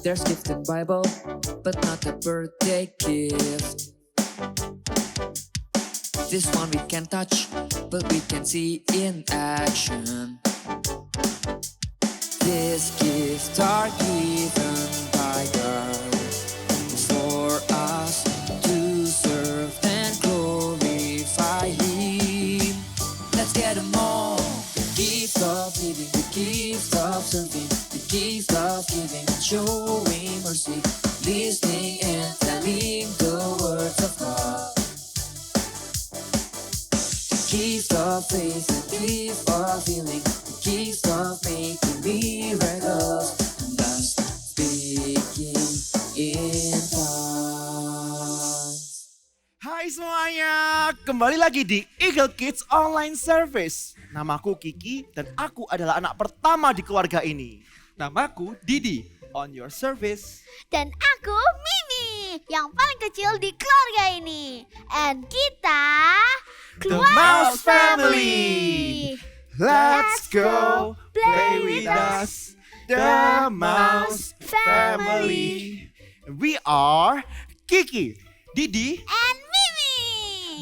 There's gift in Bible, but not a birthday gift. This one we can touch, but we can see in action. These gifts are given by God for us to serve and glorify Him. Let's get them all. The gift of living, the gift of serving, the gift of giving and showing mercy, listening and telling the words of God. The gift of faith, the gift of healing, the gift of making miracles, and thus speaking in tongues. Hai semuanya, kembali lagi di Eagle Kids Online Service. Namaku Kiki dan aku adalah anak pertama di keluarga ini. Namaku Didi, on your service. Dan aku Mimi, yang paling kecil di keluarga ini. And kita The Mouse Family. Let's go play with us, the Mouse Family. We are Kiki, Didi, and Mimi.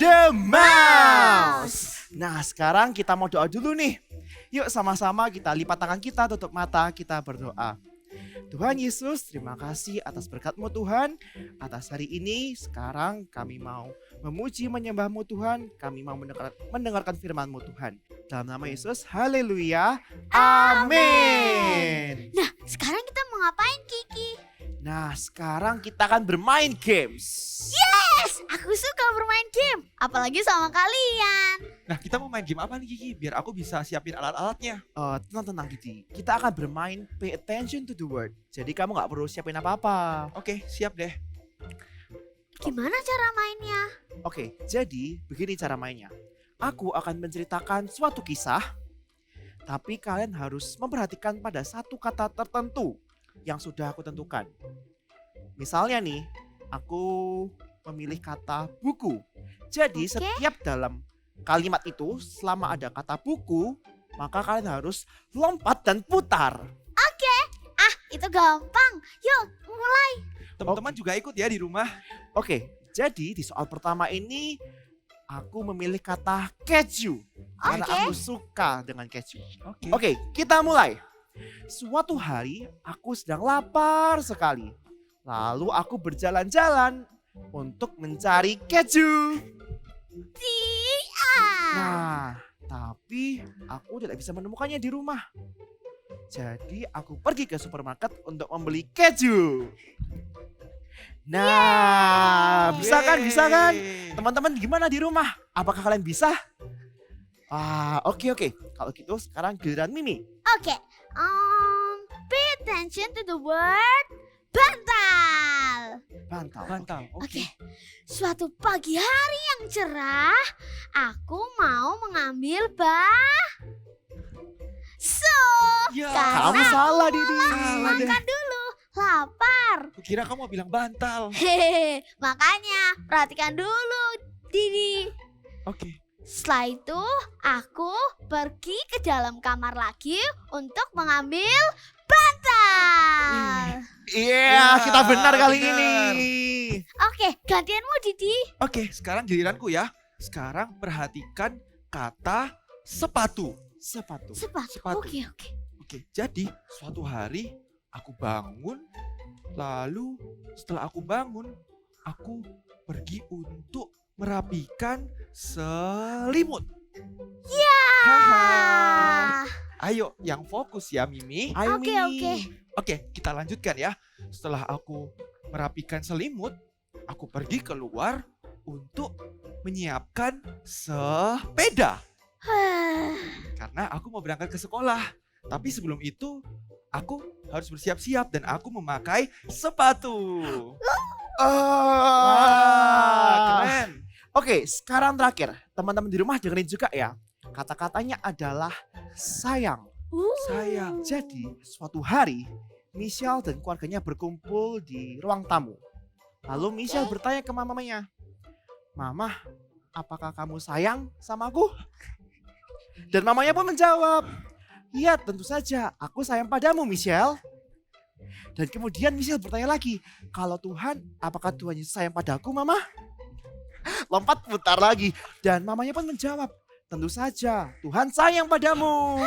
the Mouse. Nah, sekarang kita mau doa dulu nih. Yuk sama-sama kita lipat tangan kita, tutup mata, kita berdoa. Tuhan Yesus, terima kasih atas berkat-Mu Tuhan. Atas hari ini, sekarang kami mau memuji menyembah-Mu Tuhan. Kami mau mendengarkan firman-Mu Tuhan. Dalam nama Yesus, haleluya, amin. Nah, sekarang kita mau ngapain, Kiki? Nah, sekarang kita akan bermain games. Yes, aku suka bermain game, apalagi sama kalian. nah kita mau main game apa nih Kiki? Biar aku bisa siapin alat-alatnya. Tenang Gigi, kita akan bermain pay attention to the word. Jadi kamu gak perlu siapin apa-apa. Oke, siap deh. Gimana cara mainnya? Oke, jadi begini cara mainnya. Aku akan menceritakan suatu kisah, tapi kalian harus memperhatikan pada satu kata tertentu yang sudah aku tentukan. Misalnya nih, aku memilih kata buku. Jadi Oke. setiap dalam kalimat itu selama ada kata buku, maka kalian harus lompat dan putar. Itu gampang. Yuk, mulai. Teman-teman juga ikut ya di rumah. Oke, jadi di soal pertama ini aku memilih kata keju. Karena Oke. aku suka dengan keju. Oke. Oke, kita mulai. Suatu hari aku sedang lapar sekali. Lalu aku berjalan-jalan untuk mencari keju. Nah, tapi aku tidak bisa menemukannya di rumah. Jadi aku pergi ke supermarket untuk membeli keju. Nah, bisa kan? Bisa kan? Yeay. Teman-teman gimana di rumah? Apakah kalian bisa? Oke. Kalau gitu sekarang giliran Mimi. Oke. Pay attention to the word bantal. Bantal. Bantal. Oke. Suatu pagi hari yang cerah, aku mau mengambil Ya, Kamu salah, Didi. salah deh. makan dulu. Lapar. Kukira kamu mau bilang bantal. Hehehe. Makanya perhatikan dulu, Didi. Oke. Setelah itu, aku pergi ke dalam kamar lagi untuk mengambil bantal. Iya, kita benar kali benar. ini. Oke, gantianmu, Didi. Oke, sekarang giliranku ya. Sekarang perhatikan kata sepatu. Sepatu. Sepatu. Oke. Oke, jadi suatu hari aku bangun, lalu setelah aku bangun, aku pergi untuk merapikan selimut. Haha. Ayo, yang fokus ya Mimi. Ayo, Oke, Mimi. oke. Oke, kita lanjutkan ya. Setelah aku merapikan selimut, aku pergi keluar untuk menyiapkan sepeda. Karena aku mau berangkat ke sekolah. Tapi sebelum itu, aku harus bersiap-siap dan aku memakai sepatu. Keren. Oke, sekarang terakhir. Teman-teman di rumah dengerin juga ya. Kata-katanya adalah sayang. Sayang. Jadi, suatu hari Michelle dan keluarganya berkumpul di ruang tamu. Lalu Michelle bertanya ke mamanya, "Mama, apakah kamu sayang sama aku?" Dan mamanya pun menjawab, "Iya, tentu saja. Aku sayang padamu, Michelle." Dan kemudian Michelle bertanya lagi, kalau Tuhan, apakah Tuhan Yesus sayang padaku, Mama? Lompat putar lagi. Dan mamanya pun menjawab, tentu saja Tuhan sayang padamu.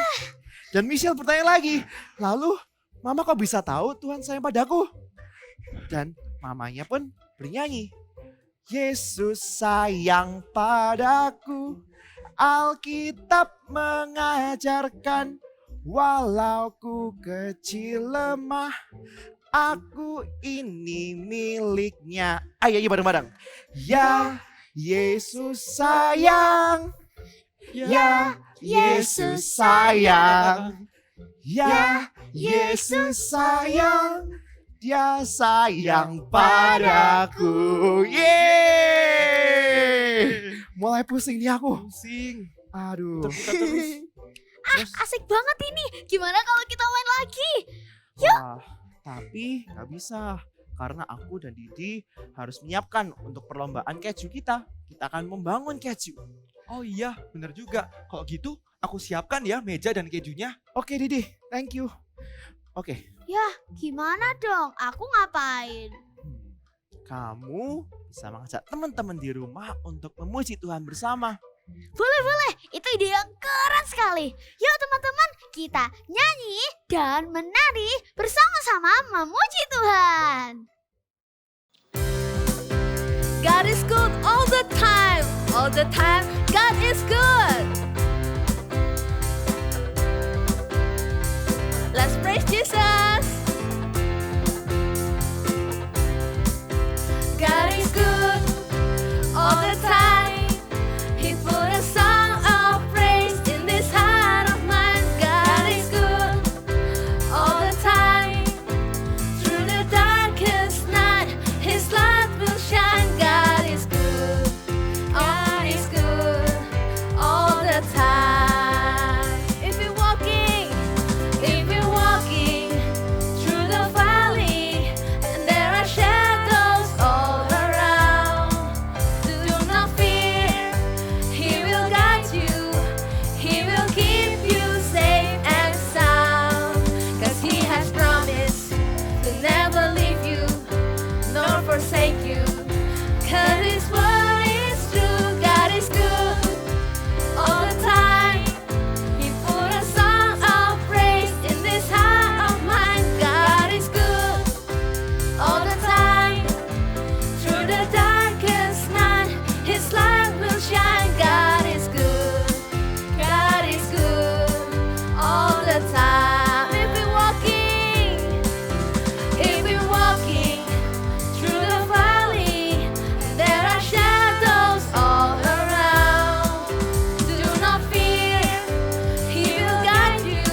Dan Michelle bertanya lagi, lalu Mama kok bisa tahu Tuhan sayang padaku? Dan mamanya pun bernyanyi, Yesus sayang padaku, Alkitab mengajarkan, walau ku kecil lemah, aku ini miliknya. Ayo bareng-bareng. Ya Yesus sayang, ya Yesus sayang, ya Yesus sayang, Dia sayang padaku. Yeay! Mulai pusing nih aku. Pusing. Aduh. Terputar terus. Asik banget ini. Gimana kalau kita main lagi? Wah, tapi gak bisa. Karena aku dan Didi harus menyiapkan untuk perlombaan keju kita. Kita akan membangun keju. Oh iya, benar juga. Kalau gitu, aku siapkan ya meja dan kejunya. Oke Didi, thank you. Oke. Gimana dong? Aku ngapain? Kamu bisa mengajak teman-teman di rumah untuk memuji Tuhan bersama. Boleh. Itu ide yang keren sekali. Yuk teman-teman, kita nyanyi dan menari bersama-sama memuji Tuhan. God is good all the time. All the time, God is good. Let's praise Jesus. God is good all the time. He put a song of praise in this heart of mine. God is good all the time. Through the darkest night, His light will shine. God is good. God is good all the time. If you're walking through the valley and there are shadows all around, do not fear. He will guide you. He will keep you safe and sound. 'Cause He has promised to never leave you nor forsake you. 'Cause His word is true. God is good all the time. He put a song of praise in this heart of mine. God is good all the time. Through the darkest night, His light will shine. God is good. God is good all the time. If we're walking through the valley, there are shadows all around. Do not fear. He will guide you.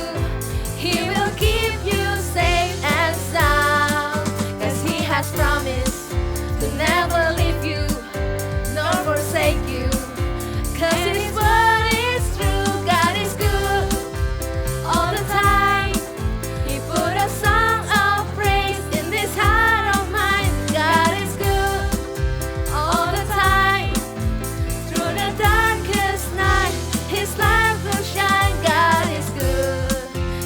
He will keep you safe and sound. 'Cause He has promised to never leave you nor forsake you. 'Cause His word is true. God is good all the time. He put a song of praise in this heart of mine. God is good all the time. Through the darkest night, His light will shine. God is good.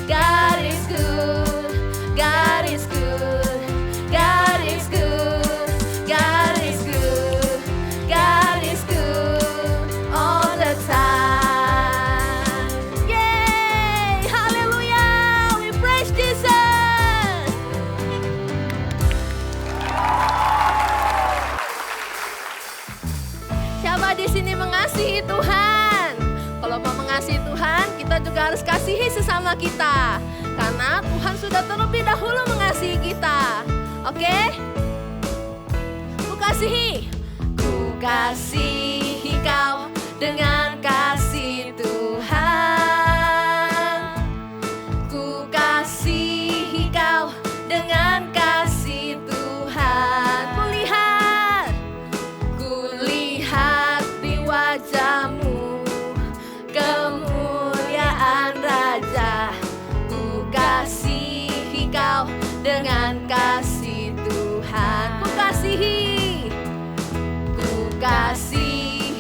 God is good. God is good. God is good. God is good. God is good all the time. Yay! Hallelujah! We praise Jesus. Siapa di sini mengasihi Tuhan? Kalau mau mengasihi Tuhan, kita juga harus kasihi sesama kita. Karena Tuhan sudah terlebih dahulu mengasihi kita. Oke? Ku kasihi kau dengan kasih Tuhan. Ku kasihi kau dengan kasih Tuhan. Kulihat di wajahmu kemuliaan Raja. Ku kasihi kau dengan kasih Tuhan. Ku kasihi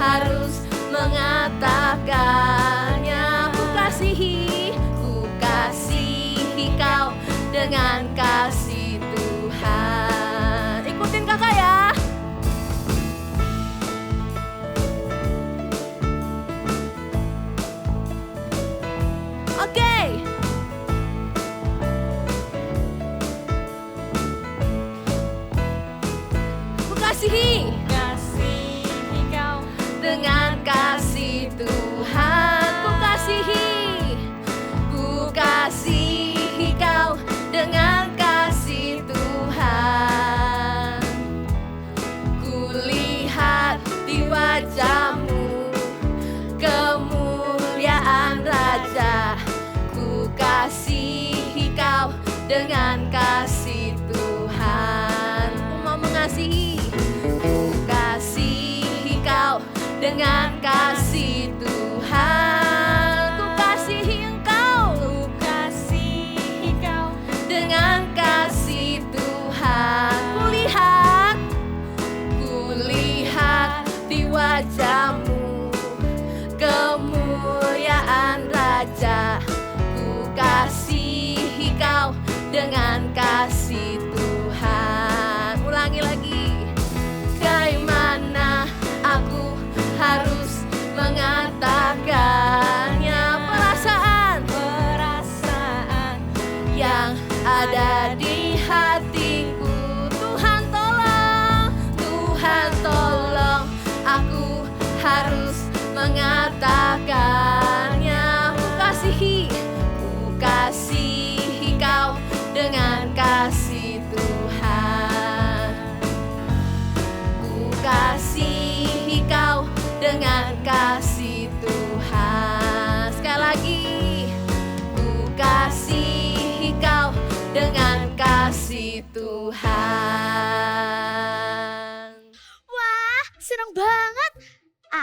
harus mengatakannya. Ku kasihi kau dengan kasih Tuhan. Ikutin kakak ya. Oke. Ku kasihi kau dengan kasih Tuhan. Ku kasihi kau dengan kasih Tuhan. Ku lihat di wajahmu kemuliaan Raja. Ku kasihi kau dengan kasih Tuhan. Ku mau mengasihi. Ku kasihi kau dengan kasih Tuhan. Ku kasihi engkau. Ku kasihi kau dengan kasih Tuhan. Ku lihat di wajahmu kemuliaan Raja. Ku kasihi kau dengan kasih Tuhan. Ulangi lagi. Bagaimana aku harus mengatakannya, perasaan yang ada di hatiku. Tuhan tolong aku harus mengatakannya. Ku kasihi kau dengan kasih Tuhan. Ku kasihi kau dengan kasih Tuhan. Sekali lagi. Ku kasihi kau dengan kasih Tuhan. Wah, senang banget.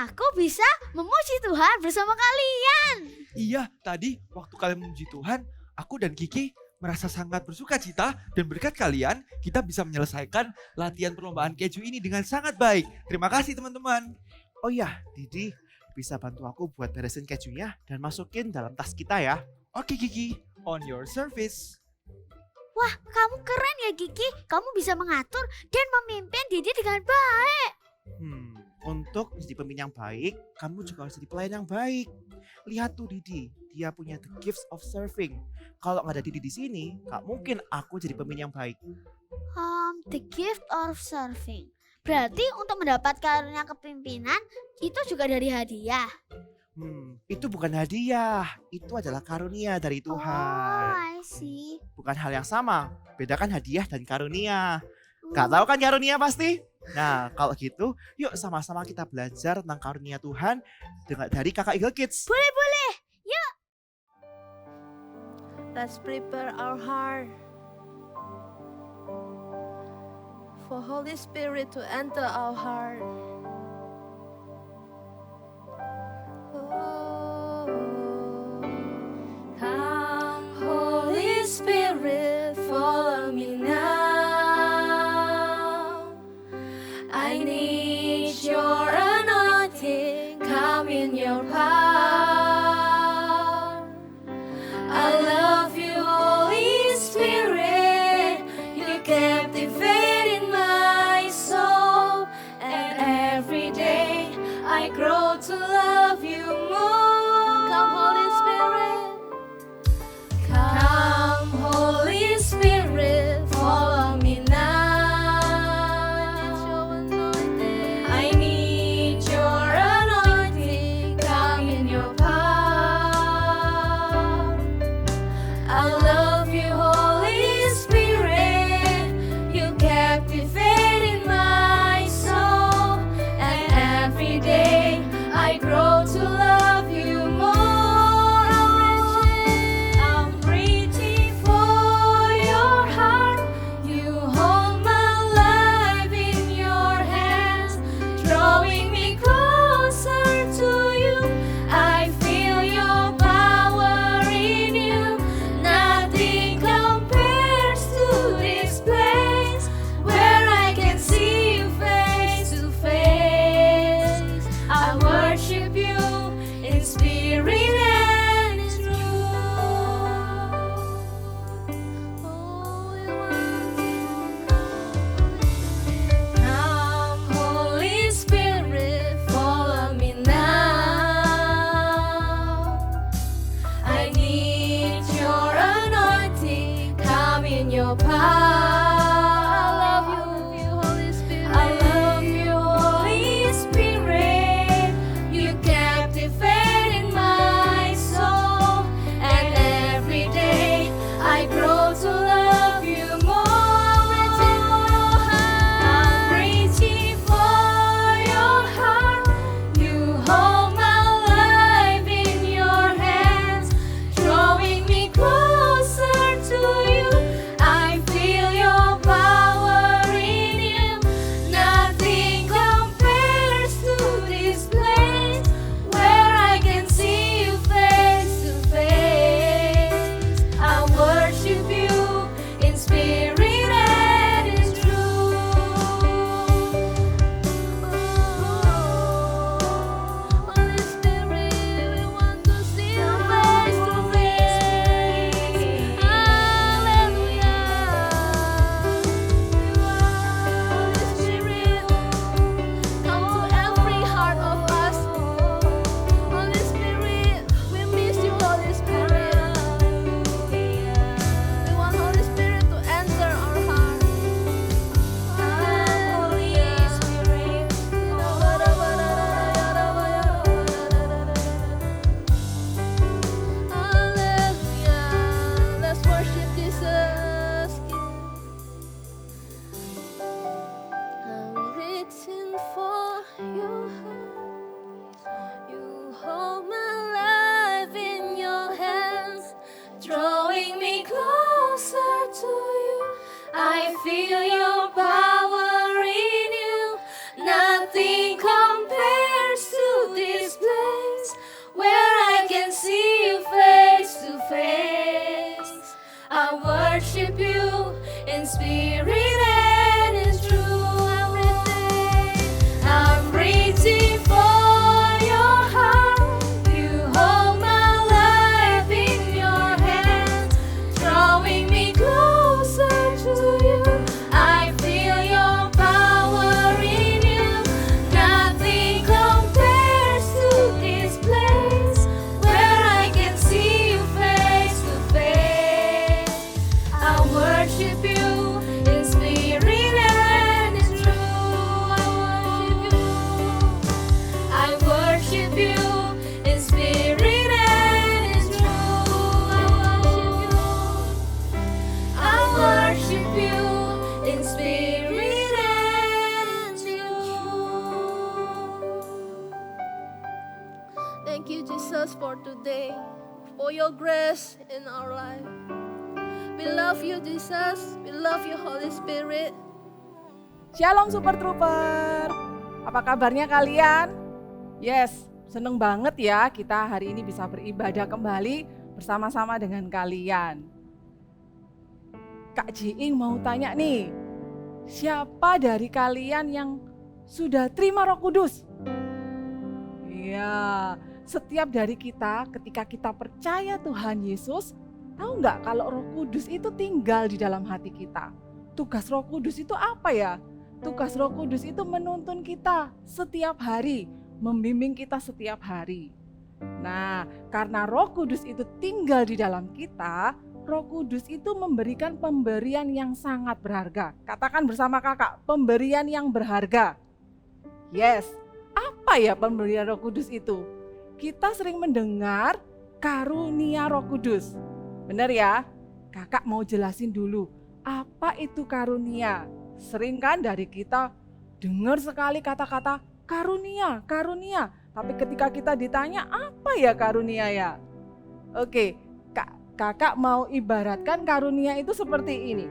Aku bisa memuji Tuhan bersama kalian. Iya, tadi waktu kalian memuji Tuhan, aku dan Kiki merasa sangat bersuka cita dan berkat kalian kita bisa menyelesaikan latihan perlombaan keju ini dengan sangat baik. Terima kasih teman-teman. Oh iya, Didi, bisa bantu aku buat beresin kejunya dan masukin dalam tas kita ya. Oke Kiki, on your service. Wah, kamu keren ya Gigi. Kamu bisa mengatur dan memimpin Didi dengan baik. Untuk jadi pemimpin yang baik, kamu juga harus jadi pelayan yang baik. Lihat tuh Didi, dia punya the gifts of serving. Kalau nggak ada Didi di sini, nggak mungkin aku jadi pemimpin yang baik. The gift of serving. Berarti untuk mendapat karunia kepemimpinan itu juga dari hadiah. Itu bukan hadiah, itu adalah karunia dari Oh, Tuhan. I see. Bukan hal yang sama, bedakan hadiah dan karunia. Gak tahu kan karunia pasti? Nah, kalau gitu, yuk sama-sama kita belajar tentang karunia Tuhan dari kakak Eagle Kids. Boleh. Yuk. Let's prepare our heart for Holy Spirit to enter our heart. Oh, come, Holy Spirit, follow me now. I need your anointing, come in your power. I love you, Holy Spirit, you captivate in my soul, and every day I grow to love you more. Come, Holy Spirit, come, Holy Spirit, follow me now. I need your anointing, come in your power. I love you, Holy Spirit, you captivate in my soul, and every day I grow to love you more. I'm reaching for your heart, you hold my life in your hands, drawing me closer to you. I feel your power in you. Nothing compares to this place where I can see you face to face. worship you in spirit and in truth. I worship you in spirit and in truth. Thank you, Jesus, for today, for your grace in our life. We love you, Jesus. We love you, Holy Spirit. Shalom Super Trooper. Apa kabarnya kalian? Yes, seneng banget ya kita hari ini bisa beribadah kembali bersama-sama dengan kalian. Kak Jiing mau tanya nih, siapa dari kalian yang sudah terima Roh Kudus? Iya, setiap dari kita ketika kita percaya Tuhan Yesus, tahu nggak kalau Roh Kudus itu tinggal di dalam hati kita? Tugas Roh Kudus itu apa ya? Tugas Roh Kudus itu menuntun kita setiap hari, membimbing kita setiap hari. Nah, karena Roh Kudus itu tinggal di dalam kita, Roh Kudus itu memberikan pemberian yang sangat berharga. Katakan bersama kakak, pemberian yang berharga. Yes, apa ya pemberian Roh Kudus itu? Kita sering mendengar karunia Roh Kudus. Benar ya? Kakak mau jelasin dulu, apa itu karunia? Sering kan dari kita dengar sekali kata-kata karunia, karunia. Tapi ketika kita ditanya apa ya karunia ya? Oke, kakak mau ibaratkan karunia itu seperti ini.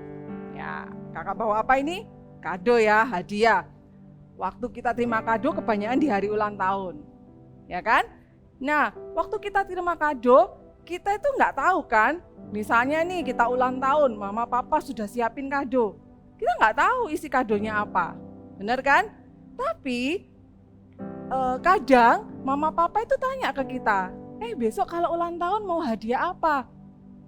Ya, kakak bawa apa ini? Kado ya, hadiah. Waktu kita terima kado kebanyakan di hari ulang tahun. Ya kan? Nah, waktu kita terima kado, kita itu nggak tahu kan, misalnya nih kita ulang tahun, mama papa sudah siapin kado. Kita nggak tahu isi kadonya apa, benar kan? Tapi kadang mama papa itu tanya ke kita, besok kalau ulang tahun mau hadiah apa?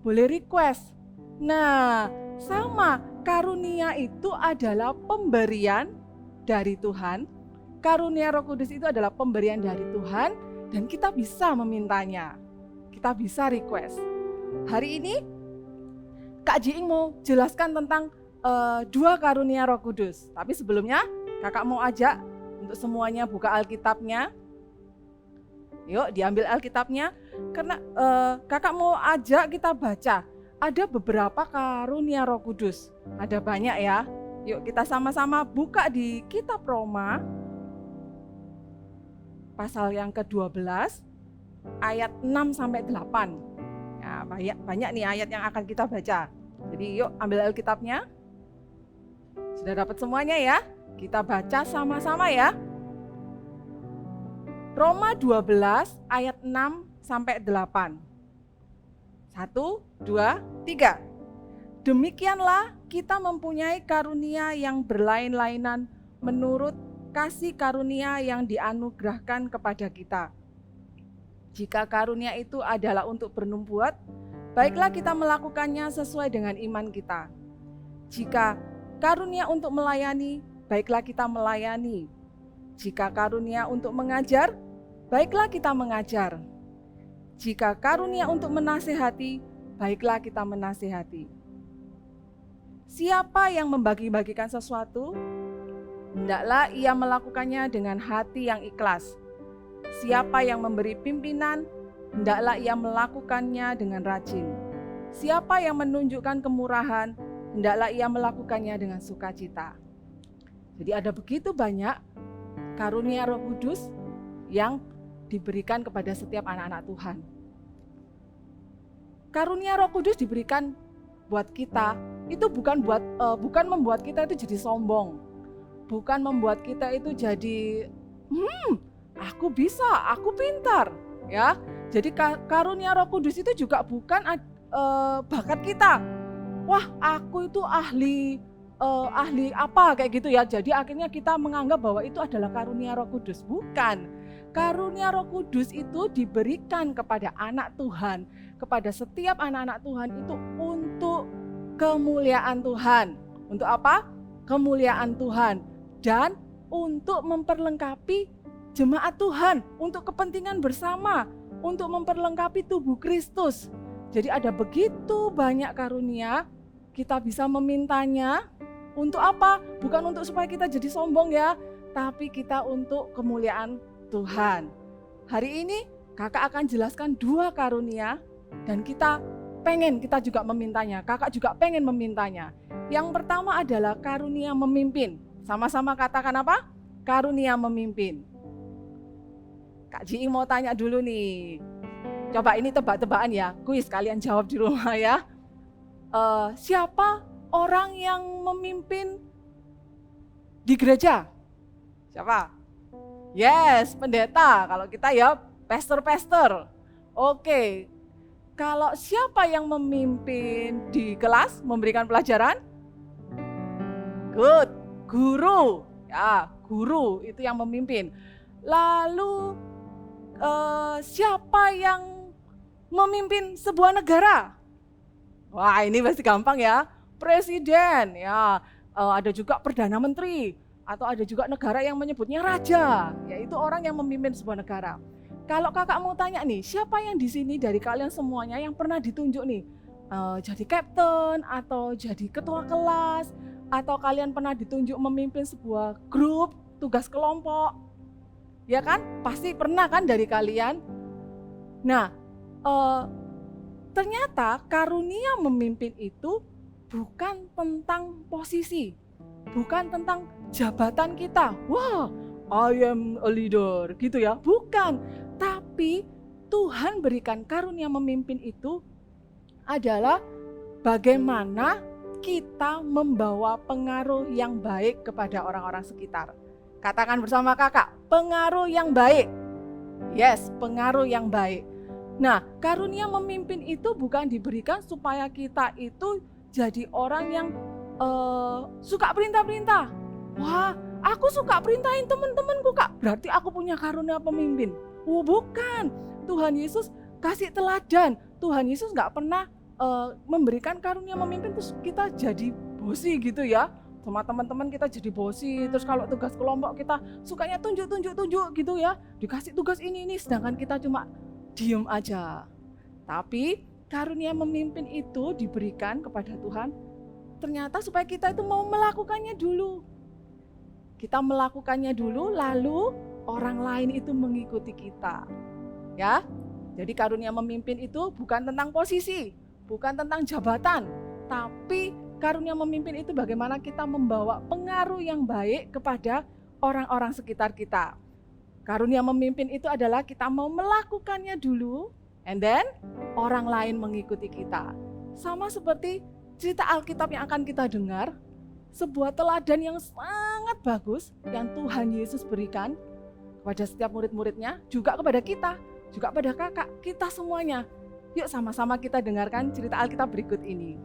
Boleh request. Nah, sama, karunia itu adalah pemberian dari Tuhan. Karunia Roh Kudus itu adalah pemberian dari Tuhan dan kita bisa memintanya. Kita bisa request. Hari ini Kak Jiing mau jelaskan tentang 2 karunia Roh Kudus. Tapi sebelumnya kakak mau ajak untuk semuanya buka Alkitabnya. Yuk diambil Alkitabnya. Karena kakak mau ajak kita baca. Ada beberapa karunia Roh Kudus. Ada banyak ya. Yuk kita sama-sama buka di kitab Roma. Pasal yang ke-12. Ayat 6-8. Ya, banyak nih ayat yang akan kita baca. Jadi yuk ambil Alkitabnya. Sudah dapat semuanya ya? Kita baca sama-sama ya. Roma 12 ayat 6-8. 1, 2, 3. Demikianlah kita mempunyai karunia yang berlain-lainan menurut kasih karunia yang dianugerahkan kepada kita. Jika karunia itu adalah untuk bernubuat, baiklah kita melakukannya sesuai dengan iman kita. Jika karunia untuk melayani, baiklah kita melayani. Jika karunia untuk mengajar, baiklah kita mengajar. Jika karunia untuk menasihati, baiklah kita menasihati. Siapa yang membagi-bagikan sesuatu, hendaklah ia melakukannya dengan hati yang ikhlas. Siapa yang memberi pimpinan, hendaklah ia melakukannya dengan rajin. Siapa yang menunjukkan kemurahan, hendaklah ia melakukannya dengan sukacita. Jadi ada begitu banyak karunia Roh Kudus yang diberikan kepada setiap anak-anak Tuhan. Karunia Roh Kudus diberikan buat kita, itu bukan membuat kita itu jadi sombong. Bukan membuat kita itu jadi aku bisa, aku pintar, ya. Jadi karunia Roh Kudus itu juga bukan bakat kita. Wah, aku itu ahli apa kayak gitu ya. Jadi akhirnya kita menganggap bahwa itu adalah karunia Roh Kudus. Bukan. Karunia Roh Kudus itu diberikan kepada anak Tuhan, kepada setiap anak-anak Tuhan itu untuk kemuliaan Tuhan. Untuk apa? Kemuliaan Tuhan dan untuk memperlengkapi jemaat Tuhan, untuk kepentingan bersama, untuk memperlengkapi tubuh Kristus. Jadi ada begitu banyak karunia, kita bisa memintanya untuk apa? Bukan untuk supaya kita jadi sombong ya, tapi kita untuk kemuliaan Tuhan. Hari ini kakak akan jelaskan 2 karunia dan kita juga memintanya. Kakak juga pengen memintanya. Yang pertama adalah karunia memimpin. Sama-sama katakan apa? Karunia memimpin. Kak Ji mau tanya dulu nih. Coba ini tebak-tebakan ya, kuis kalian jawab di rumah ya. Siapa orang yang memimpin di gereja? Siapa? Yes, pendeta. Kalau kita ya pastor. Oke. Kalau siapa yang memimpin di kelas memberikan pelajaran? Good, guru. Ya, guru itu yang memimpin. Lalu siapa yang memimpin sebuah negara? Wah, ini pasti gampang ya. Presiden, ya. Ada juga perdana menteri, atau ada juga negara yang menyebutnya raja, yaitu orang yang memimpin sebuah negara. Kalau kakak mau tanya nih, siapa yang di sini dari kalian semuanya yang pernah ditunjuk nih jadi kapten atau jadi ketua kelas, atau kalian pernah ditunjuk memimpin sebuah grup, tugas kelompok? Ya kan? Pasti pernah kan dari kalian? Nah, ternyata karunia memimpin itu bukan tentang posisi, bukan tentang jabatan kita. Wah, I am a leader gitu ya. Bukan. Tapi Tuhan berikan karunia memimpin itu adalah bagaimana kita membawa pengaruh yang baik kepada orang-orang sekitar. Katakan bersama kakak, pengaruh yang baik. Yes, pengaruh yang baik. Nah, karunia memimpin itu bukan diberikan supaya kita itu jadi orang yang suka perintah-perintah. Wah, aku suka perintahin teman-temanku kak, berarti aku punya karunia pemimpin. Oh bukan, Tuhan Yesus kasih teladan. Tuhan Yesus gak pernah memberikan karunia memimpin terus kita jadi bosi gitu ya. Sama teman-teman kita jadi bosi, terus kalau tugas kelompok kita sukanya tunjuk gitu ya. Dikasih tugas ini, sedangkan kita cuma diem aja. Tapi karunia memimpin itu diberikan kepada Tuhan ternyata supaya kita itu mau melakukannya dulu. Kita melakukannya dulu, lalu orang lain itu mengikuti kita. Ya, jadi karunia memimpin itu bukan tentang posisi, bukan tentang jabatan, tapi karunia memimpin itu bagaimana kita membawa pengaruh yang baik kepada orang-orang sekitar kita. Karunia memimpin itu adalah kita mau melakukannya dulu, and then orang lain mengikuti kita. Sama seperti cerita Alkitab yang akan kita dengar, sebuah teladan yang sangat bagus yang Tuhan Yesus berikan kepada setiap murid-muridnya, juga kepada kita, juga pada kakak, kita semuanya. Yuk sama-sama kita dengarkan cerita Alkitab berikut ini.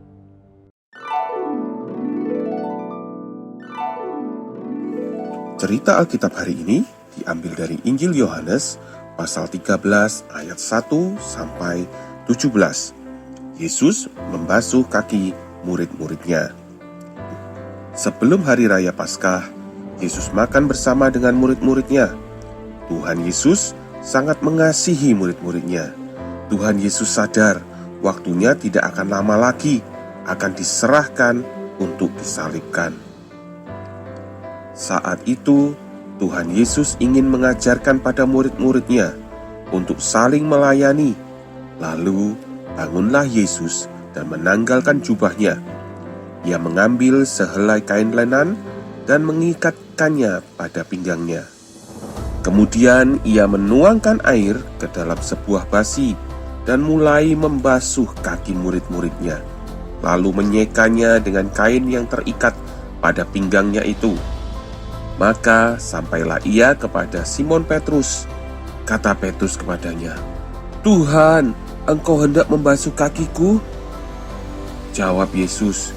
Cerita Alkitab hari ini diambil dari Injil Yohanes pasal 13 ayat 1 sampai 17. Yesus membasuh kaki murid-muridnya. Sebelum hari raya Paskah, Yesus makan bersama dengan murid-muridnya. Tuhan Yesus sangat mengasihi murid-muridnya. Tuhan Yesus sadar waktunya tidak akan lama lagi akan diserahkan untuk disalibkan. Saat itu, Tuhan Yesus ingin mengajarkan pada murid-muridnya untuk saling melayani. Lalu, bangunlah Yesus dan menanggalkan jubahnya. Ia mengambil sehelai kain lenan dan mengikatkannya pada pinggangnya. Kemudian ia menuangkan air ke dalam sebuah basi dan mulai membasuh kaki murid-muridnya, lalu menyekanya dengan kain yang terikat pada pinggangnya itu. Maka sampailah ia kepada Simon Petrus. Kata Petrus kepadanya, "Tuhan, engkau hendak membasuh kakiku?" Jawab Yesus,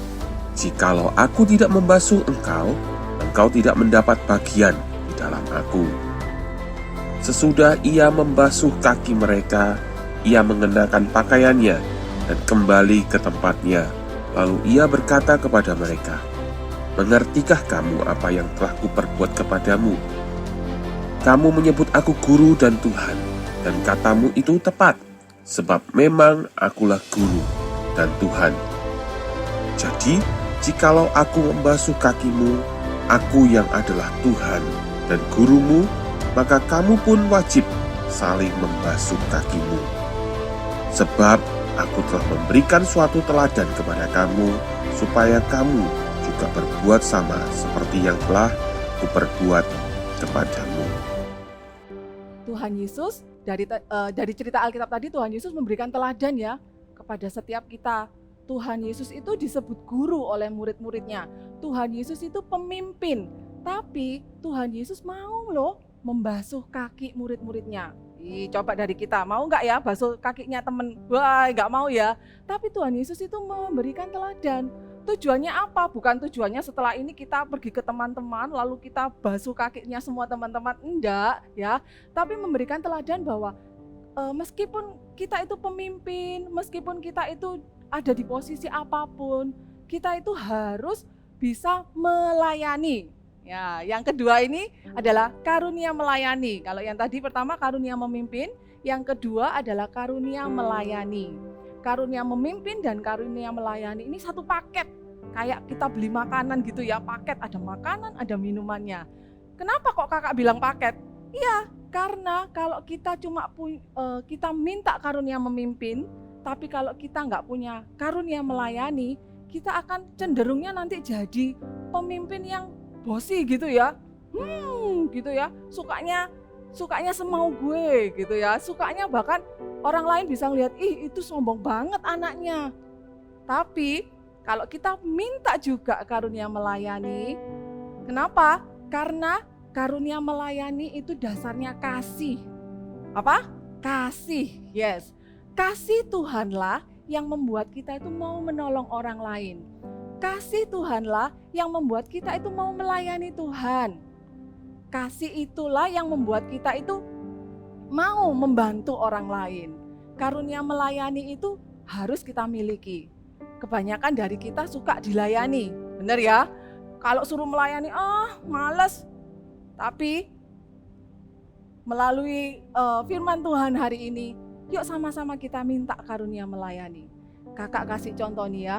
"Jikalau aku tidak membasuh engkau, engkau tidak mendapat bagian di dalam aku." Sesudah ia membasuh kaki mereka, ia mengenakan pakaiannya dan kembali ke tempatnya. Lalu ia berkata kepada mereka, "Mengertikah kamu apa yang telah kuperbuat kepadamu? Kamu menyebut aku guru dan Tuhan, dan katamu itu tepat, sebab memang akulah guru dan Tuhan. Jadi, jikalau aku membasuh kakimu, aku yang adalah Tuhan dan gurumu, maka kamu pun wajib saling membasuh kakimu. Sebab aku telah memberikan suatu teladan kepada kamu, supaya kamu juga berbuat sama seperti yang telah kuperbuat kepadamu. Tuhan Yesus dari cerita Alkitab tadi, Tuhan Yesus memberikan teladan ya kepada setiap kita. Tuhan Yesus itu disebut guru oleh murid-muridnya. Tuhan Yesus itu pemimpin, tapi Tuhan Yesus mau loh membasuh kaki murid-muridnya. Coba dari kita, mau nggak ya basuh kakinya temen? Wah, nggak mau ya. Tapi Tuhan Yesus itu memberikan teladan. Tujuannya apa? Bukan tujuannya setelah ini kita pergi ke teman-teman lalu kita basuh kakinya semua teman-teman. Enggak ya. Tapi memberikan teladan bahwa meskipun kita itu pemimpin, meskipun kita itu ada di posisi apapun, kita itu harus bisa melayani. Ya, yang kedua ini adalah karunia melayani. Kalau yang tadi pertama karunia memimpin, yang kedua adalah karunia melayani. Karunia memimpin dan karunia melayani ini satu paket. Kayak kita beli makanan gitu ya, paket, ada makanan, ada minumannya. Kenapa kok kakak bilang paket? Iya, karena kalau kita kita minta karunia memimpin, tapi kalau kita nggak punya karunia melayani, kita akan cenderungnya nanti jadi pemimpin yang bosi gitu ya. Gitu ya. Sukanya semau gue gitu ya. Sukanya bahkan orang lain bisa ngelihat, ih itu sombong banget anaknya. Tapi kalau kita minta juga karunia melayani, kenapa? Karena karunia melayani itu dasarnya kasih. Apa? Kasih, yes. Kasih Tuhanlah yang membuat kita itu mau menolong orang lain. Kasih Tuhanlah yang membuat kita itu mau melayani Tuhan. Kasih itulah yang membuat kita itu mau membantu orang lain. Karunia melayani itu harus kita miliki. Kebanyakan dari kita suka dilayani, benar ya? Kalau suruh melayani, males. Tapi melalui firman Tuhan hari ini, yuk sama-sama kita minta karunia melayani. Kakak kasih contoh nih ya.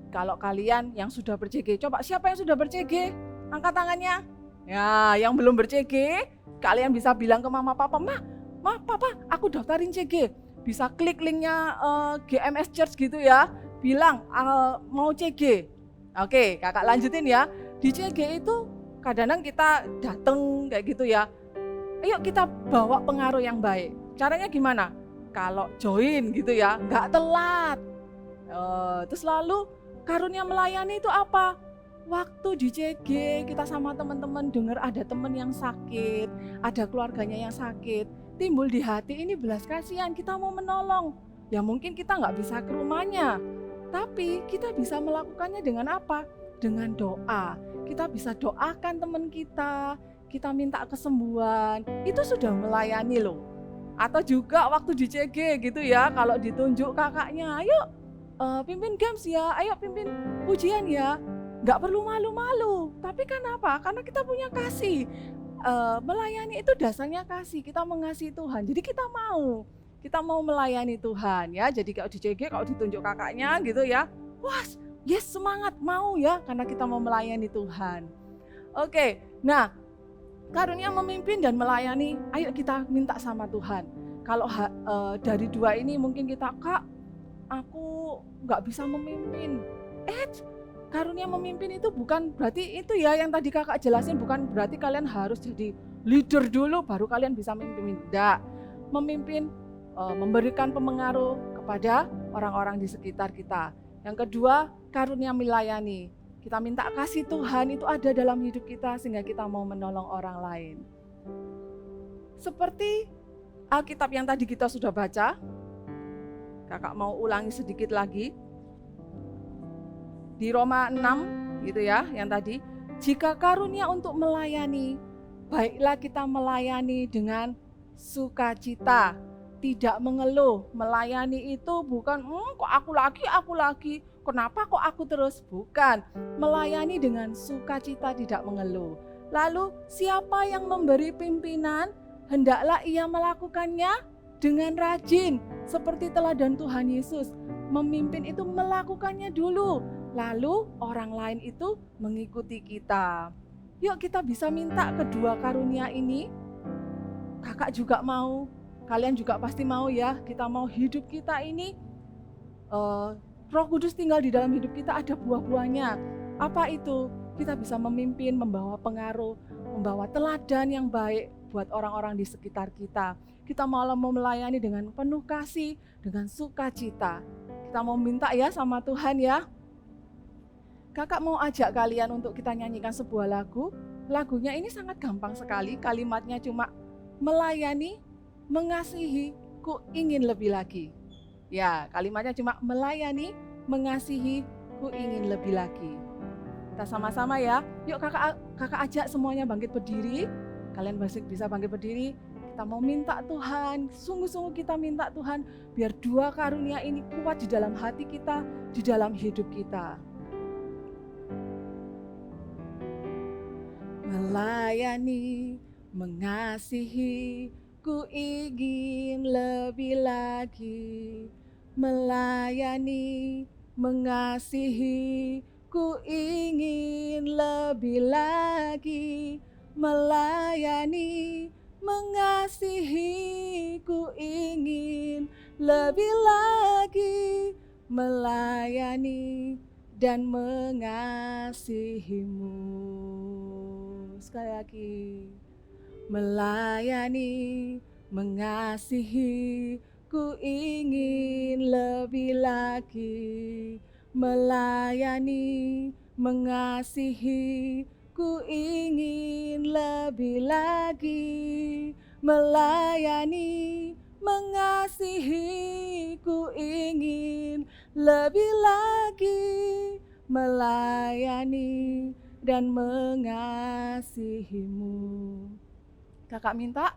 Kalau kalian yang sudah ber-CG, coba siapa yang sudah ber-CG? Angkat tangannya. Ya, yang belum ber-CG, kalian bisa bilang ke mama papa, Ma, papa, aku daftarin CG. Bisa klik linknya GMS Church gitu ya. Bilang mau CG. Oke, kakak lanjutin ya. Di CG itu kadang-kadang kita datang kayak gitu ya. Ayo kita bawa pengaruh yang baik. Caranya gimana? Kalau join gitu ya, nggak telat. Terus lalu karunia melayani itu apa? Waktu di CG kita sama teman-teman dengar ada teman yang sakit, ada keluarganya yang sakit, timbul di hati ini belas kasihan, kita mau menolong. Ya mungkin kita nggak bisa ke rumahnya, tapi kita bisa melakukannya dengan apa? Dengan doa. Kita bisa doakan teman kita minta kesembuhan, itu sudah melayani loh. Atau juga waktu di CG gitu ya, kalau ditunjuk kakaknya, ayo pimpin games ya, ayo pimpin pujian ya. Nggak perlu malu-malu, tapi kenapa? Karena kita punya kasih. Melayani itu dasarnya kasih, kita mengasihi Tuhan. Jadi kita mau melayani Tuhan ya. Jadi kalau di CG, kalau ditunjuk kakaknya gitu ya, wah yes semangat mau ya, karena kita mau melayani Tuhan. Oke, nah karunia memimpin dan melayani, ayo kita minta sama Tuhan. Kalau dari dua ini mungkin kita, Kak, aku nggak bisa memimpin. Karunia memimpin itu bukan berarti itu ya yang tadi kakak jelasin, bukan berarti kalian harus jadi leader dulu baru kalian bisa memimpin. Tidak. Memimpin memberikan pengaruh kepada orang-orang di sekitar kita. Yang kedua, karunia melayani. Kita minta kasih Tuhan itu ada dalam hidup kita sehingga kita mau menolong orang lain. Seperti Alkitab yang tadi kita sudah baca, kakak mau ulangi sedikit lagi. Di Roma 6 gitu ya, yang tadi, jika karunia untuk melayani, baiklah kita melayani dengan sukacita, tidak mengeluh. Melayani itu bukan kok aku lagi, kenapa kok aku terus? Bukan, melayani dengan sukacita, tidak mengeluh. Lalu siapa yang memberi pimpinan, hendaklah ia melakukannya dengan rajin, seperti teladan Tuhan Yesus. Memimpin itu melakukannya dulu, lalu orang lain itu mengikuti kita. Yuk kita bisa minta kedua karunia ini. Kakak juga mau kalian juga pasti mau ya, kita mau hidup kita ini Roh Kudus tinggal di dalam hidup kita, ada buah-buahnya. Apa itu? Kita bisa memimpin, membawa pengaruh, membawa teladan yang baik buat orang-orang di sekitar kita. Kita mau melayani dengan penuh kasih, dengan sukacita. Kita mau minta ya sama Tuhan ya. Kakak mau ajak kalian untuk kita nyanyikan sebuah lagu. Lagunya ini sangat gampang sekali, kalimatnya cuma melayani, mengasihi, ku ingin lebih lagi. Ya, kalimatnya cuma melayani, mengasihi, ku ingin lebih lagi. Kita sama-sama ya. Yuk kakak ajak semuanya bangkit berdiri. Kalian bisa bangkit berdiri. Kita mau minta Tuhan, sungguh-sungguh kita minta Tuhan, biar dua karunia ini kuat di dalam hati kita, di dalam hidup kita. Melayani, mengasihi, ku ingin lebih lagi. Melayani, mengasihi, ku ingin lebih lagi. Melayani, mengasihi, ku ingin lebih lagi. Melayani dan mengasihimu. Sekali lagi. Melayani, mengasihi, ku ingin lebih lagi. Melayani, mengasihi, ku ingin lebih lagi. Melayani, mengasihi, ku ingin lebih lagi. Melayani dan mengasihimu. Kakak minta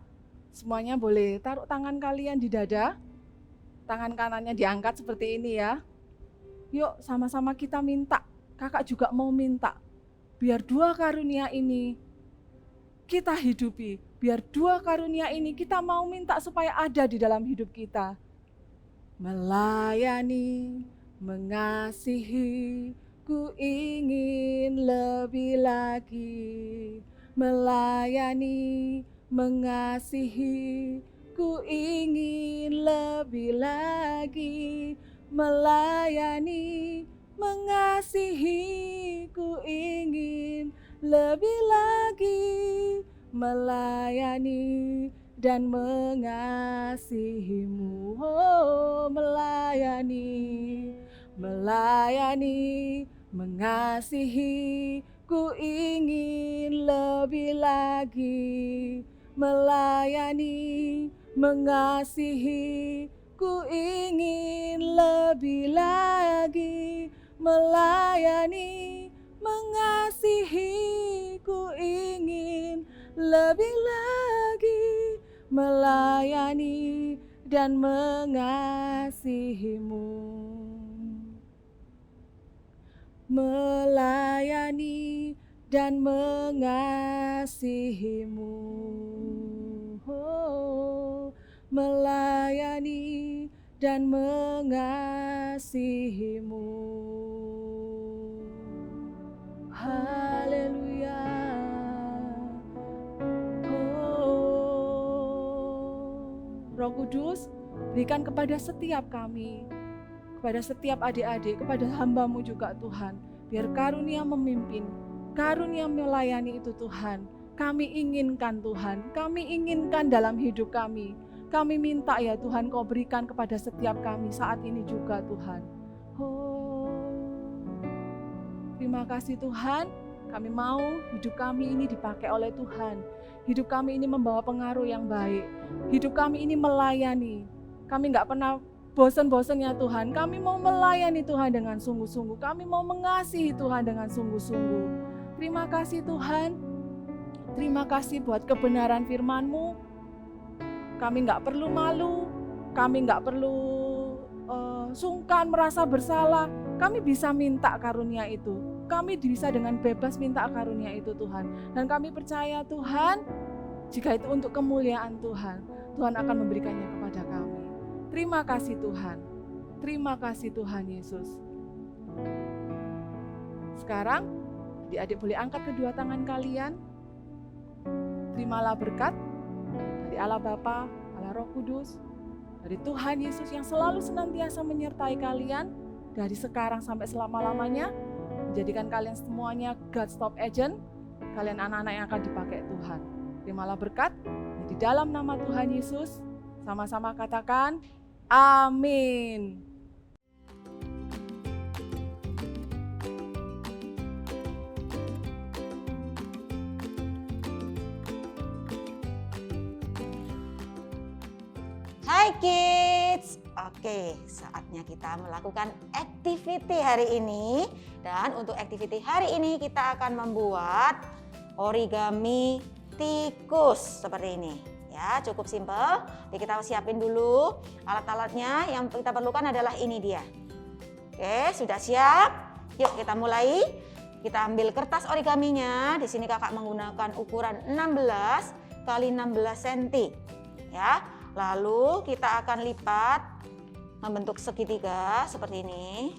semuanya boleh taruh tangan kalian di dada. Tangan kanannya diangkat seperti ini ya. Yuk sama-sama kita minta. Kakak juga mau minta. Biar dua karunia ini kita hidupi. Biar dua karunia ini kita mau minta supaya ada di dalam hidup kita. Melayani, mengasihi, ku ingin lebih lagi. Melayani, mengasihi, ku ingin lebih lagi. Melayani, mengasihi, ku ingin lebih lagi. Melayani dan mengasihimu. Oh, melayani, melayani, mengasihi, ku ingin lebih lagi. Melayani, mengasihi, ku ingin lebih lagi. Melayani, mengasihi, ku ingin lebih lagi. Melayani dan mengasihimu. Melayani dan mengasihimu. Oh, melayani dan mengasihimu. Haleluya. Oh, Roh Kudus, berikan kepada setiap kami, kepada setiap adik-adik, kepada hamba-Mu juga Tuhan, biar karunia memimpin, karunia melayani itu Tuhan, kami inginkan Tuhan, kami inginkan dalam hidup kami. Kami minta ya Tuhan, Kau berikan kepada setiap kami saat ini juga Tuhan. Oh, terima kasih Tuhan, kami mau hidup kami ini dipakai oleh Tuhan. Hidup kami ini membawa pengaruh yang baik. Hidup kami ini melayani. Kami gak pernah bosan-bosannya Tuhan. Kami mau melayani Tuhan dengan sungguh-sungguh. Kami mau mengasihi Tuhan dengan sungguh-sungguh. Terima kasih Tuhan. Terima kasih buat kebenaran firman-Mu. Kami nggak perlu malu, kami nggak perlu sungkan, merasa bersalah. Kami bisa minta karunia itu. Kami bisa dengan bebas minta karunia itu Tuhan. Dan kami percaya Tuhan, jika itu untuk kemuliaan Tuhan, Tuhan akan memberikannya kepada kami. Terima kasih Tuhan. Terima kasih Tuhan Yesus. Sekarang, adik-adik boleh angkat kedua tangan kalian. Terimalah berkat dari Allah Bapa, Allah Roh Kudus, dari Tuhan Yesus yang selalu senantiasa menyertai kalian dari sekarang sampai selama-lamanya, menjadikan kalian semuanya God's top agent, kalian anak-anak yang akan dipakai Tuhan. Terimalah berkat di dalam nama Tuhan Yesus. Sama-sama katakan, amin. Hai kids, oke saatnya kita melakukan activity hari ini. Dan untuk activity hari ini kita akan membuat origami tikus seperti ini. Ya, cukup simpel. Jadi kita siapin dulu alat-alatnya. Yang kita perlukan adalah ini dia. Oke, sudah siap? Yuk kita mulai. Kita ambil kertas origaminya. Di sini kakak menggunakan ukuran 16 kali 16 cm. Ya. Lalu kita akan lipat membentuk segitiga seperti ini.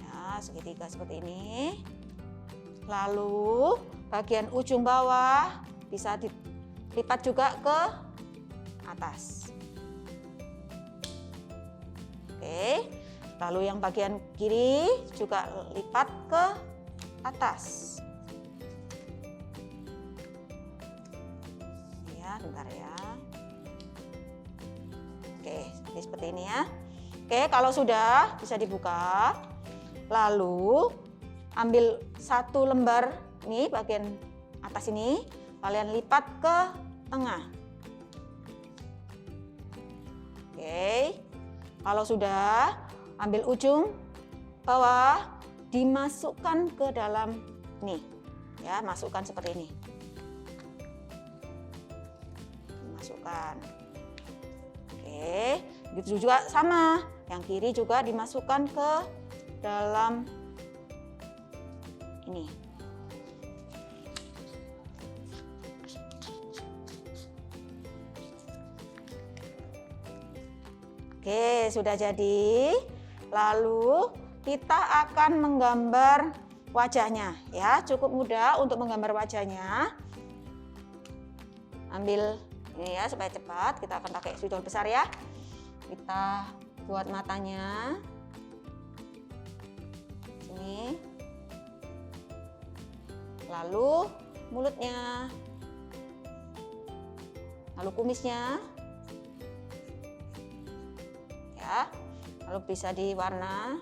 Ya, segitiga seperti ini. Lalu bagian ujung bawah bisa dilipat juga ke atas. Oke. Lalu yang bagian kiri juga lipat ke atas. Bentar ya. Oke, jadi seperti ini ya. Oke, kalau sudah bisa dibuka. Lalu ambil satu lembar nih bagian atas ini, kalian lipat ke tengah. Oke. Kalau sudah, ambil ujung bawah, dimasukkan ke dalam nih. Ya, masukkan seperti ini. Masukkan. Oke, begitu juga sama. Yang kiri juga dimasukkan ke dalam ini. Oke, sudah jadi. Lalu kita akan menggambar wajahnya ya. Cukup mudah untuk menggambar wajahnya. Ambil ini ya supaya cepat, kita akan pakai spidol besar ya. Kita buat matanya. Sini. Lalu mulutnya. Lalu kumisnya. Ya. Lalu bisa diwarna.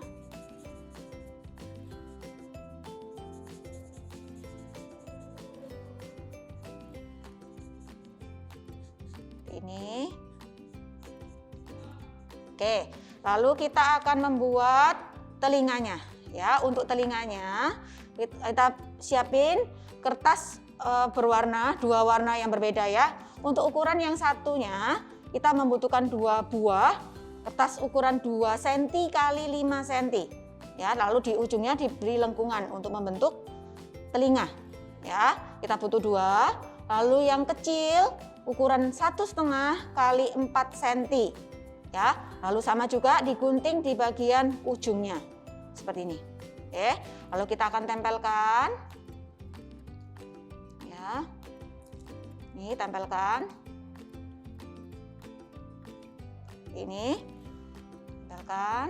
Ini. Oke, lalu kita akan membuat telinganya ya. Untuk telinganya kita siapin kertas berwarna, dua warna yang berbeda ya. Untuk ukuran yang satunya kita membutuhkan 2 buah kertas ukuran 2 cm kali 5 cm ya. Lalu di ujungnya diberi lengkungan untuk membentuk telinga ya. Kita butuh 2. Lalu yang kecil ukuran 1,5 kali 4 cm ya. Lalu sama juga digunting di bagian ujungnya seperti ini. Oke, lalu kita akan tempelkan ya. Ini tempelkan. Ini tempelkan.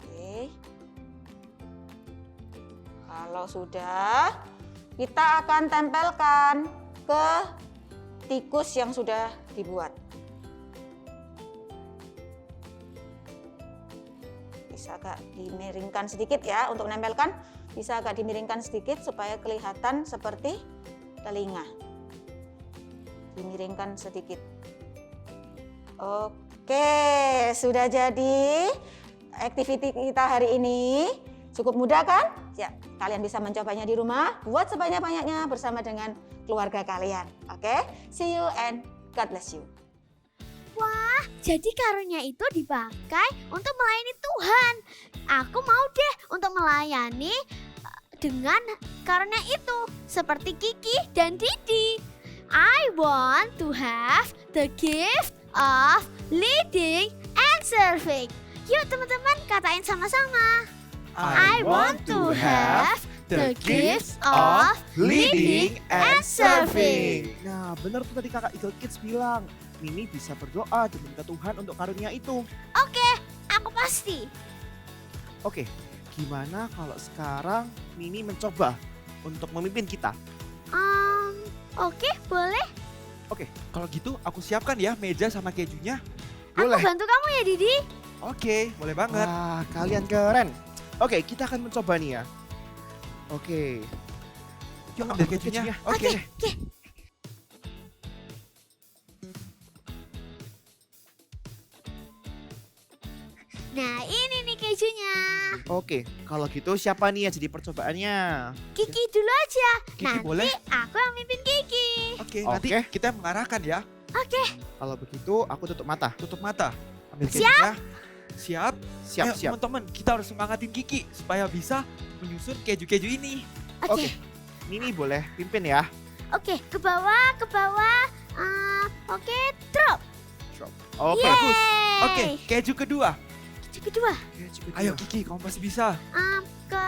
Oke. Kalau sudah, kita akan tempelkan ke tikus yang sudah dibuat. Bisa agak dimiringkan sedikit ya untuk menempelkan. Bisa agak dimiringkan sedikit supaya kelihatan seperti telinga. Dimiringkan sedikit. Oke, sudah jadi activity kita hari ini. Cukup mudah kan? Ya, kalian bisa mencobanya di rumah. Buat sebanyak-banyaknya bersama dengan keluarga kalian. Oke, see you and God bless you. Wah, jadi karunia itu dipakai untuk melayani Tuhan. Aku mau deh untuk melayani dengan karunia itu. Seperti Kiki dan Didi. I want to have the gift of leading and serving. Yuk teman-teman, katain sama-sama. I want to have The gifts of leading and serving. Nah, benar tuh tadi kakak Eagle Kids bilang. Mimi bisa berdoa dan meminta Tuhan untuk karunia itu. Aku pasti. Oke, gimana kalau sekarang Mimi mencoba untuk memimpin kita? Oke, boleh. Oke, kalau gitu aku siapkan ya meja sama kejunya. Boleh. Aku bantu kamu ya, Didi. Oke, boleh banget. Wah, kalian keren. Oke, kita akan mencoba nih ya. Oke. Yuk ambil kejunya. Oke. Nah, ini nih kejunya. Oke, kalau gitu siapa nih yang jadi percobaannya? Kiki dulu aja. Kiki Nanti boleh? aku yang mimpin Kiki. Oke, Oke. nanti kita mengarahkan ya. Kalau begitu aku tutup mata. Tutup mata. Ambil Siap. kejunya. Siap. Siap, Ayo, siap. teman-teman, kita harus semangatin Kiki supaya bisa menyusun keju-keju ini. Oke. Mimi boleh pimpin ya. Oke, ke bawah, ke bawah. Oke, drop. Oke. Bagus. Yeay. Oke, keju kedua. Keju kedua. Ayo Kiki, kamu pasti bisa. Ke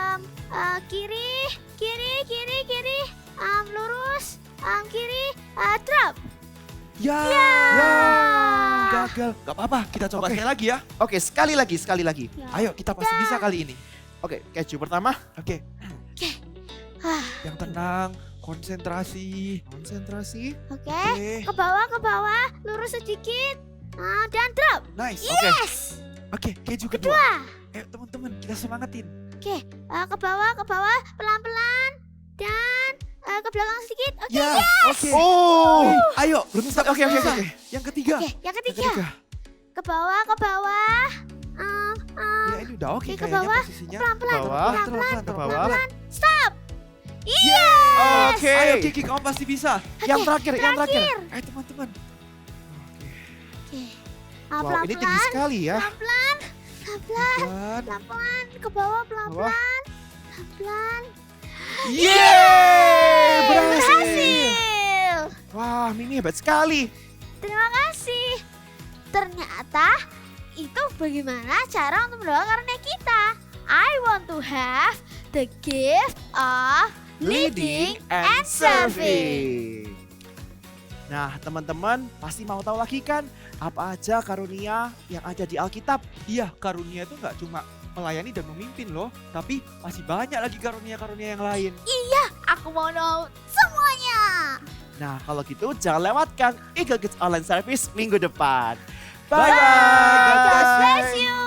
kiri, kiri. Lurus. Kiri. Drop. Ya. Gagal. Gak apa-apa, kita coba Oke. sekali lagi ya. Oke, sekali lagi. Ayo, kita pasti bisa kali ini. Oke, keju pertama. Oke. Ah. Yang tenang, konsentrasi. Konsentrasi. Oke. Oke. Ke bawah. Lurus sedikit. Dan drop. Nice. Oke. Yes. Oke, keju kedua. Kedua. Ayo teman-teman, kita semangatin. Ke bawah, pelan-pelan. Dan ke belakang sedikit. Oke. Ya, oke. Oh. Ayo, Oke. yang ketiga. Oke, yang Yang ketiga. Ke bawah. Ya ini udah oke Oke, ke kayaknya bawah. posisinya. Pelan-pelan. Bawah. Pelan-pelan, Ke bawah. pelan-pelan. Stop. Oke. Ayo Kiki, kamu pasti bisa. Yang terakhir. Ayo teman-teman. Oke. Wow, ini tinggi Pelan-pelan. sekali ya. Pelan-pelan. Pelan. Pelan-pelan. Ke bawah, pelan-pelan. Pelan. Yeay, Berhasil. Wah, Mimi hebat sekali. Terima kasih. Ternyata itu bagaimana cara untuk mendoakan karunia kita. I want to have the gift of leading and serving. Nah, teman-teman pasti mau tahu lagi kan apa aja karunia yang ada di Alkitab? Iya, karunia itu nggak cuma melayani dan memimpin loh, tapi masih banyak lagi karunia-karunia yang lain. Aku mau tahu semuanya. Nah, kalau gitu jangan lewatkan Eagle Kids Online Service minggu depan. Bye-bye. Bye. God bless you.